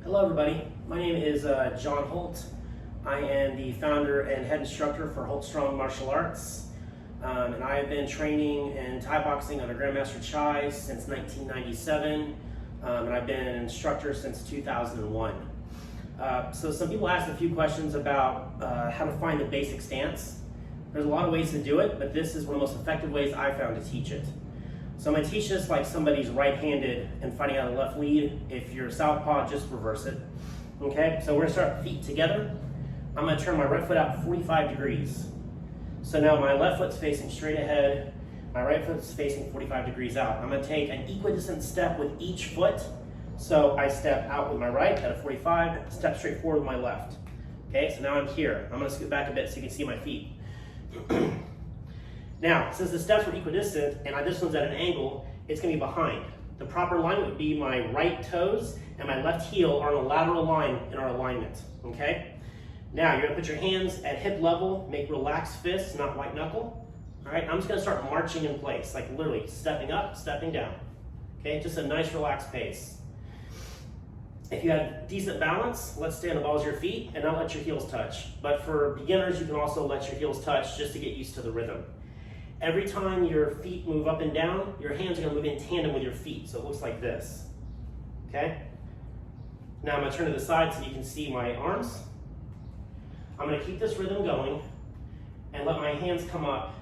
Hello everybody, my name is John Holt. I am the founder and head instructor for Holt Strong Martial Arts. And I have been training in Thai boxing under Grandmaster Chai since 1997. And I've been an instructor since 2001. So some people asked a few questions about how to find the basic stance. There's a lot of ways to do it, but this is one of the most effective ways I found to teach it. So I'm going to teach this like somebody's right-handed and fighting out of the left lead. If you're southpaw, just reverse it. Okay, so we're going to start feet together. I'm going to turn my right foot out 45 degrees. So now my left foot's facing straight ahead, my right foot's facing 45 degrees out. I'm going to take an equidistant step with each foot. So I step out with my right at a 45, step straight forward with my left. Okay, so now I'm here. I'm going to scoot back a bit so you can see my feet. Now, since the steps were equidistant and this one's at an angle, it's going to be behind. The proper alignment would be my right toes and my left heel are on a lateral line in our alignment, okay? Now, you're going to put your hands at hip level, make relaxed fists, not white knuckle. All right, I'm just going to start marching in place, like literally stepping up, stepping down. Okay, just a nice relaxed pace. If you have decent balance, let's stay on the balls of your feet and not let your heels touch. But for beginners, you can also let your heels touch just to get used to the rhythm. Every time your feet move up and down, your hands are going to move in tandem with your feet, so it looks like this. Okay? Now I'm going to turn to the side so you can see my arms. I'm going to keep this rhythm going and let my hands come up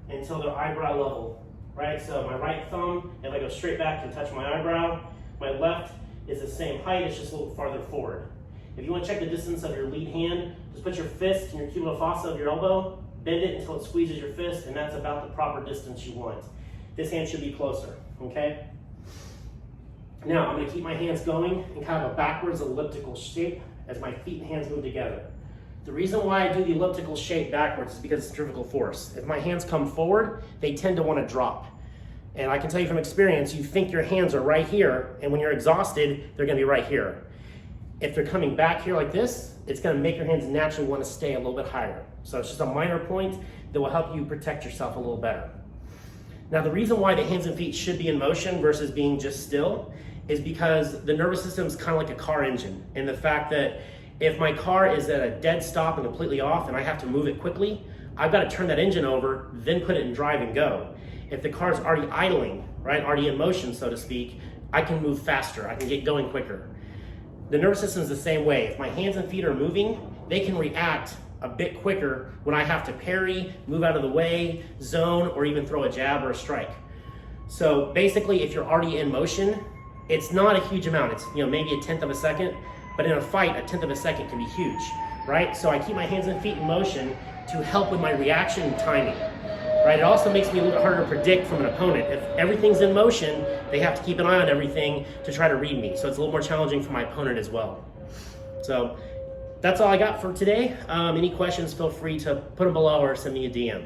until they're eyebrow level. Right? So my right thumb, if I go straight back, can touch my eyebrow. My left is the same height, it's just a little farther forward. If you want to check the distance of your lead hand, just put your fist in your cubital fossa of your elbow, bend it until it squeezes your fist, and that's about the proper distance you want. This hand should be closer, okay? Now, I'm going to keep my hands going in kind of a backwards elliptical shape as my feet and hands move together. The reason why I do the elliptical shape backwards is because it's centrifugal force. If my hands come forward, they tend to want to drop. And I can tell you from experience, you think your hands are right here, and when you're exhausted, they're going to be right here. If they're coming back here like this, it's going to make your hands naturally want to stay a little bit higher. So it's just a minor point that will help you protect yourself a little better. Now, the reason why the hands and feet should be in motion versus being just still is because the nervous system is kind of like a car engine. And the fact that if my car is at a dead stop and completely off and I have to move it quickly, I've got to turn that engine over, then put it in drive and go. If the car's already idling, right, already in motion, so to speak, I can move faster, I can get going quicker. The nervous system is the same way. If my hands and feet are moving, they can react a bit quicker when I have to parry, move out of the way, zone, or even throw a jab or a strike. So basically, if you're already in motion, it's not a huge amount. It's maybe 1/10 of a second, but in a fight, 1/10 of a second can be huge, right? So I keep my hands and feet in motion to help with my reaction and timing. Right? It also makes me a little bit harder to predict from an opponent. If everything's in motion, they have to keep an eye on everything to try to read me. So it's a little more challenging for my opponent as well. So that's all I got for today. Any questions, feel free to put them below or send me a DM.